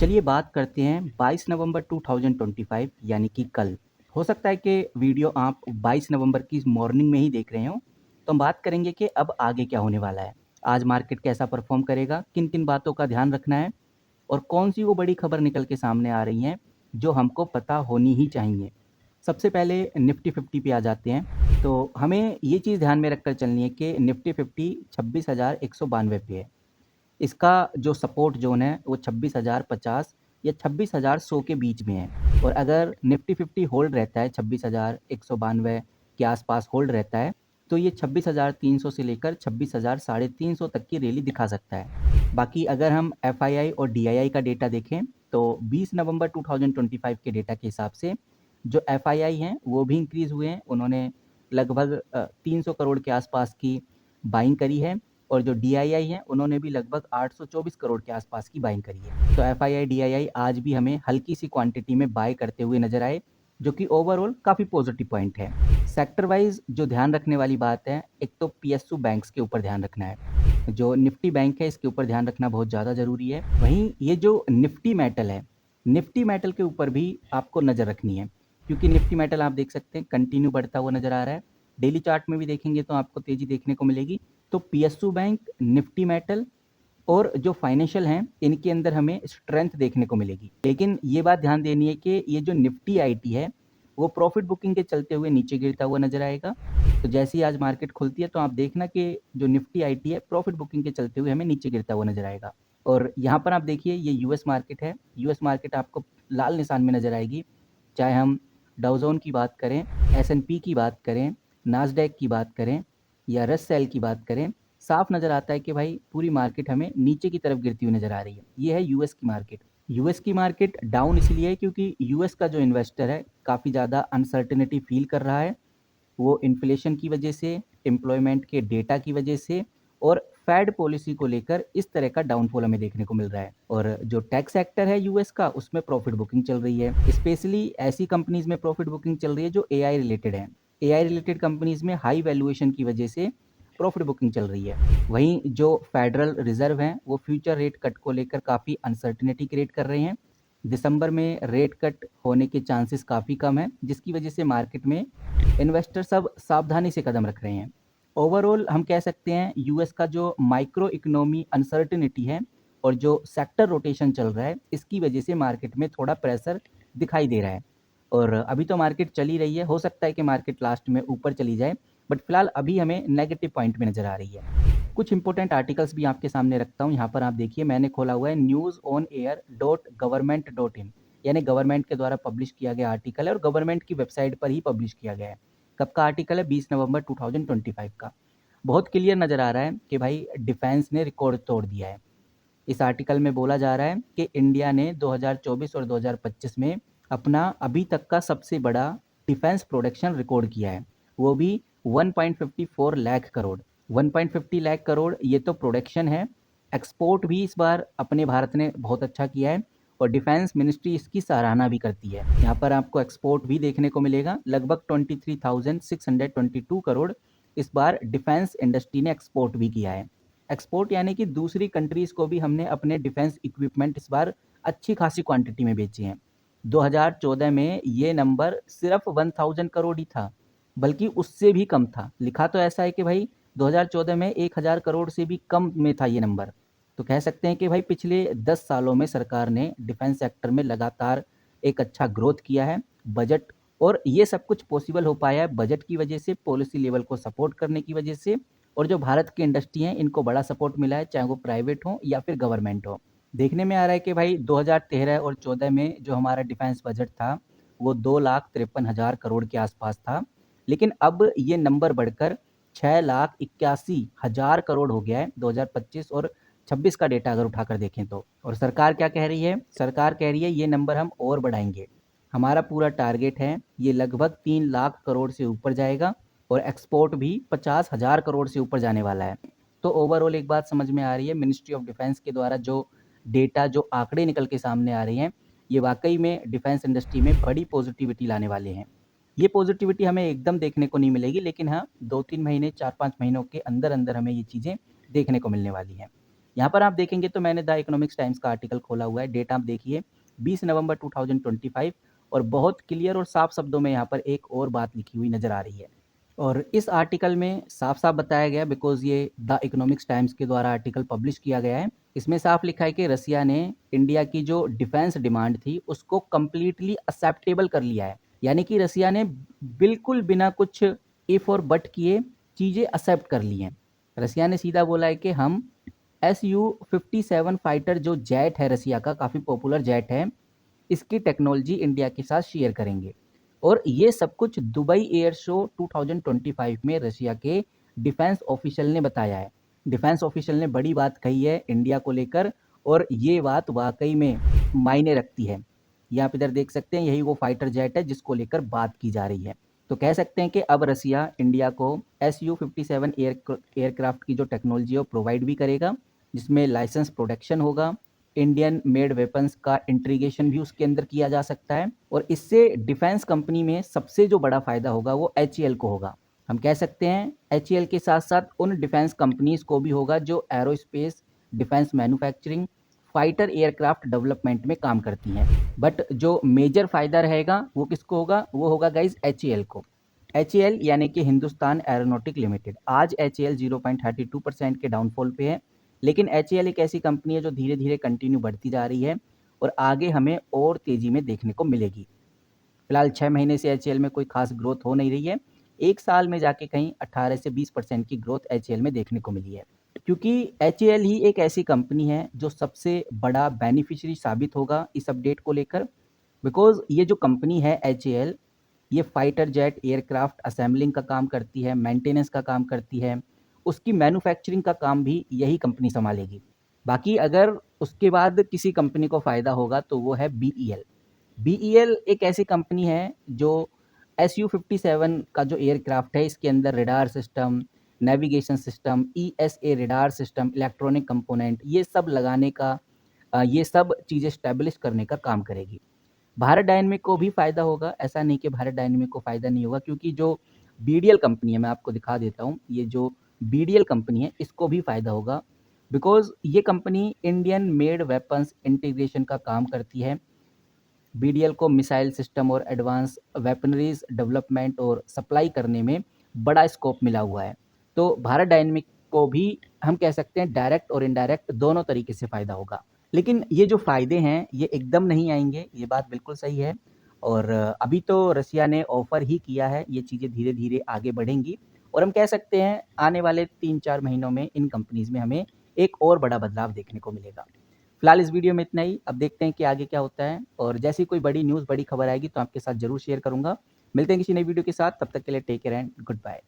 चलिए बात करते हैं 22 नवंबर 2025 यानी कि कल। हो सकता है कि वीडियो आप 22 नवंबर की मॉर्निंग में ही देख रहे हो। तो हम बात करेंगे कि अब आगे क्या होने वाला है। आज मार्केट कैसा परफॉर्म करेगा, किन-किन बातों का ध्यान रखना है और कौन-सी वो बड़ी खबर निकल के सामने आ रही हैं, जो हमको पता होनी ही चाहिए। सबसे पहले निफ्टी 50 पे आ जाते हैं। तो हमें ये चीज़ ध्यान में रखकर चलनी है कि निफ्टी 50 26,192 पे है। इसका जो सपोर्ट ज़ोन है वो 26,050 या 26,100 के बीच में है और अगर निफ्टी 50 होल्ड रहता है 26,192 के आसपास होल्ड रहता है तो ये 26,300 से लेकर 26,350 तक की रैली दिखा सकता है। बाकी अगर हम एफआईआई और डीआईआई का डेटा देखें तो 20 नवंबर 2025 के डेटा के हिसाब से जो एफआईआई हैं वो भी इंक्रीज़ हुए हैं। उन्होंने लगभग 300 करोड़ के आसपास की बाइंग करी है और जो डीआईआई हैं उन्होंने भी लगभग 824 करोड़ के आसपास की बाइंग करी है। तो एफआईआई डीआईआई आज भी हमें हल्की सी क्वांटिटी में बाय करते हुए नजर आए, जो कि ओवरऑल काफ़ी पॉजिटिव पॉइंट है। सेक्टर वाइज जो ध्यान रखने वाली बात है, एक तो पीएसयू बैंक्स के ऊपर ध्यान रखना है। जो निफ्टी बैंक है इसके ऊपर ध्यान रखना बहुत ज़्यादा ज़रूरी है। वहीं ये जो निफ्टी मेटल है, निफ्टी मेटल के ऊपर भी आपको नज़र रखनी है, क्योंकि निफ्टी मेटल आप देख सकते हैं कंटिन्यू बढ़ता हुआ नज़र आ रहा है। डेली चार्ट में भी देखेंगे तो आपको तेज़ी देखने को मिलेगी। तो पीएसयू बैंक, निफ्टी मेटल और जो फाइनेंशियल हैं इनके अंदर हमें स्ट्रेंथ देखने को मिलेगी। लेकिन ये बात ध्यान देनी है कि ये जो निफ्टी आईटी है वो प्रॉफिट बुकिंग के चलते हुए नीचे गिरता हुआ नजर आएगा। तो जैसे ही आज मार्केट खुलती है तो आप देखना कि जो निफ्टी आईटी है प्रॉफिट बुकिंग के चलते हुए हमें नीचे गिरता हुआ नजर आएगा। और यहाँ पर आप देखिए ये यूएस मार्केट है। यूएस मार्केट आपको लाल निशान में नजर आएगी, चाहे हम डाउजोन की बात करें, एसएनपी की बात करें, नास्डैक की बात करें या रससेल की बात करें। साफ नज़र आता है कि भाई पूरी मार्केट हमें नीचे की तरफ गिरती हुई नज़र आ रही है। ये है यूएस की मार्केट। यूएस की मार्केट डाउन इसलिए है क्योंकि यूएस का जो इन्वेस्टर है काफ़ी ज़्यादा अनसर्टेनिटी फील कर रहा है। वो इन्फ्लेशन की वजह से, एम्प्लॉयमेंट के डेटा की वजह से और फेड पॉलिसी को लेकर इस तरह का डाउनफॉल हमें देखने को मिल रहा है। और जो टेक सेक्टर है यूएस का उसमें प्रॉफिट बुकिंग चल रही है। स्पेशली ऐसी कंपनीज में प्रॉफिट बुकिंग चल रही है जो एआई रिलेटेड है। एआई रिलेटेड कंपनीज में हाई वैल्यूएशन की वजह से प्रॉफिट बुकिंग चल रही है। वहीं जो फेडरल रिजर्व हैं वो फ्यूचर रेट कट को लेकर काफ़ी अनसर्टेनिटी क्रिएट कर रहे हैं। दिसंबर में रेट कट होने के चांसेस काफ़ी कम है, जिसकी वजह से मार्केट में इन्वेस्टर सब सावधानी से कदम रख रहे हैं। ओवरऑल हम कह सकते हैं यूएस का जो माइक्रो इकोनॉमी अनसर्टेनिटी है और जो सेक्टर रोटेशन चल रहा है इसकी वजह से मार्केट में थोड़ा प्रेशर दिखाई दे रहा है। और अभी तो मार्केट चल ही रही है, हो सकता है कि मार्केट लास्ट में ऊपर चली जाए, बट फिलहाल अभी हमें नेगेटिव पॉइंट में नज़र आ रही है। कुछ इंपॉर्टेंट आर्टिकल्स भी आपके सामने रखता हूँ। यहाँ पर आप देखिए मैंने खोला हुआ है news-on-air.government.in, यानी गवर्नमेंट के द्वारा पब्लिश किया गया आर्टिकल है और गवर्नमेंट की वेबसाइट पर ही पब्लिश किया गया है। कब का आर्टिकल है? 20 नवंबर 2025 का। बहुत क्लियर नज़र आ रहा है कि भाई डिफेंस ने रिकॉर्ड तोड़ दिया है। इस आर्टिकल में बोला जा रहा है कि इंडिया ने 2024 और 2025 में अपना अभी तक का सबसे बड़ा डिफेंस प्रोडक्शन रिकॉर्ड किया है, वो भी 1.54 लाख करोड़। 1.50 लाख करोड़ ये तो प्रोडक्शन है। एक्सपोर्ट भी इस बार अपने भारत ने बहुत अच्छा किया है और डिफेंस मिनिस्ट्री इसकी सराहना भी करती है। यहाँ पर आपको एक्सपोर्ट भी देखने को मिलेगा, लगभग 23,622 करोड़ इस बार डिफेंस इंडस्ट्री ने एक्सपोर्ट भी किया है। एक्सपोर्ट यानी कि दूसरी कंट्रीज़ को भी हमने अपने डिफेंस इक्विपमेंट इस बार अच्छी खासी क्वांटिटी में बेचे हैं। 2014 में ये नंबर सिर्फ 1000 करोड़ ही था, बल्कि उससे भी कम था। लिखा तो ऐसा है कि भाई 2014 में 1000 करोड़ से भी कम में था ये नंबर। तो कह सकते हैं कि भाई पिछले 10 सालों में सरकार ने डिफेंस सेक्टर में लगातार एक अच्छा ग्रोथ किया है। बजट और ये सब कुछ पॉसिबल हो पाया है बजट की वजह से, पॉलिसी लेवल को सपोर्ट करने की वजह से और जो भारत की इंडस्ट्री हैं इनको बड़ा सपोर्ट मिला है, चाहे वो प्राइवेट हो या फिर गवर्नमेंट हो। देखने में आ रहा है कि भाई 2013 और 14 में जो हमारा डिफेंस बजट था वो 2,53,000 करोड़ के आसपास था, लेकिन अब ये नंबर बढ़कर 6,81,000 करोड़ हो गया है 2025 और 26 का डेटा अगर उठाकर देखें तो। और सरकार क्या कह रही है? सरकार कह रही है ये नंबर हम और बढ़ाएंगे। हमारा पूरा टारगेट है ये लगभग 3 लाख करोड़ से ऊपर जाएगा और एक्सपोर्ट भी 50,000 करोड़ से ऊपर जाने वाला है। तो ओवरऑल एक बात समझ में आ रही है, मिनिस्ट्री ऑफ डिफेंस के द्वारा जो डेटा, जो आंकड़े निकल के सामने आ रहे हैं, ये वाकई में डिफेंस इंडस्ट्री में बड़ी पॉजिटिविटी लाने वाले हैं। ये पॉजिटिविटी हमें एकदम देखने को नहीं मिलेगी, लेकिन हाँ 2-3 महीने, 4-5 महीनों के अंदर अंदर हमें ये चीज़ें देखने को मिलने वाली हैं। यहाँ पर आप देखेंगे तो मैंने द इकोनॉमिक्स टाइम्स का आर्टिकल खोला हुआ है, डेट आप देखिए 20 नवंबर 2025 और बहुत क्लियर और साफ शब्दों में यहाँ पर एक और बात लिखी हुई नज़र आ रही है। और इस आर्टिकल में साफ-साफ बताया गया बिकॉज़ ये द इकोनॉमिक्स टाइम्स के द्वारा आर्टिकल पब्लिश किया गया है। इसमें साफ लिखा है कि रसिया ने इंडिया की जो डिफेंस डिमांड थी उसको कंप्लीटली एक्सेप्टेबल कर लिया है। यानी कि रसिया ने बिल्कुल बिना कुछ इफ और बट किए चीज़ें एक्सेप्ट कर ली हैं। रसिया ने सीधा बोला है कि हम Su-57 फाइटर जो जेट है रसिया का, काफ़ी पॉपुलर जेट है, इसकी टेक्नोलॉजी इंडिया के साथ शेयर करेंगे। और ये सब कुछ दुबई एयर शो 2025 में रशिया के डिफेंस ऑफिशियल ने बताया है। डिफेंस ऑफिशियल ने बड़ी बात कही है इंडिया को लेकर और ये बात वाकई में मायने रखती है। ये आप इधर देख सकते हैं, यही वो फाइटर जेट है जिसको लेकर बात की जा रही है। तो कह सकते हैं कि अब रसिया इंडिया को Su-57 एयरक्राफ्ट की जो टेक्नोलॉजी है वो प्रोवाइड भी करेगा, जिसमें लाइसेंस प्रोटेक्शन होगा, इंडियन मेड वेपन्स का इंटीग्रेशन भी उसके अंदर किया जा सकता है और इससे डिफेंस कंपनी में सबसे जो बड़ा फ़ायदा होगा वो HAL को होगा। हम कह सकते हैं HAL के साथ-साथ उन डिफेंस कंपनीज़ को भी होगा जो aerospace, defence manufacturing, fighter aircraft development में काम करती हैं। बट जो मेजर फ़ायदा रहेगा वो किसको होगा? वो होगा गाइज़ HAL को। HAL यानी कि हिंदुस्तान एरोनॉटिक लिमिटेड। आज HAL 0.32% के डाउनफॉल पे है, लेकिन HAL एक ऐसी कंपनी है जो धीरे-धीरे कंटिन्यू बढ़ती जा रही है और आगे हमें और तेज़ी में देखने को मिलेगी। फिलहाल 6 महीने से HAL में कोई खास ग्रोथ हो नहीं रही है। 1 साल में जाके कहीं 18 से 20% की ग्रोथ HAL में देखने को मिली है। क्योंकि HAL ही एक ऐसी कंपनी है जो सबसे बड़ा बेनिफिशियरी साबित होगा इस अपडेट को लेकर बिकॉज़ ये जो कंपनी है HAL, ये फाइटर जेट एयरक्राफ्ट असेंबलिंग का काम करती है, मेंटेनेंस का काम करती है, उसकी मैन्युफैक्चरिंग का काम भी यही कंपनी सँभालेगी। बाकी अगर उसके बाद किसी कंपनी को फ़ायदा होगा तो वो है BEL। BEL एक ऐसी कंपनी है जो Su-57 का जो एयरक्राफ्ट है इसके अंदर radar system, navigation system, ESA radar system, electronic component ये सब लगाने का ये सब चीज़ें एस्टैब्लिश करने का काम करेगी। भारत डायनामिक को भी फ़ायदा होगा, ऐसा नहीं कि भारत डायनामिक को फ़ायदा नहीं होगा क्योंकि जो BDL कंपनी है, मैं आपको दिखा देता हूँ, ये जो BDL कंपनी है, इसको भी फ़ायदा होगा बिकॉज़ ये company Indian made weapons integration का काम करती है। BDL को मिसाइल सिस्टम और एडवांस वेपनरीज़ डेवलपमेंट और सप्लाई करने में बड़ा स्कोप मिला हुआ है। तो भारत डायनामिक को भी हम कह सकते हैं डायरेक्ट और इनडायरेक्ट दोनों तरीके से फ़ायदा होगा। लेकिन ये जो फ़ायदे हैं, ये एकदम नहीं आएँगे, ये बात बिल्कुल सही है और अभी तो रसिया ने ऑफ़र ही किया है, ये चीज़ें धीरे-धीरे आगे बढ़ेंगी और हम कह सकते हैं आने वाले 3-4 महीनों में इन कंपनीज़ में हमें एक और बड़ा बदलाव देखने को मिलेगा। फिलहाल इस वीडियो में इतना ही, अब देखते हैं कि आगे क्या होता है और जैसी कोई बड़ी न्यूज़, बड़ी खबर आएगी तो आपके साथ ज़रूर शेयर करूँगा। मिलते हैं किसी नई वीडियो के साथ, तब तक के लिए take care and good bye.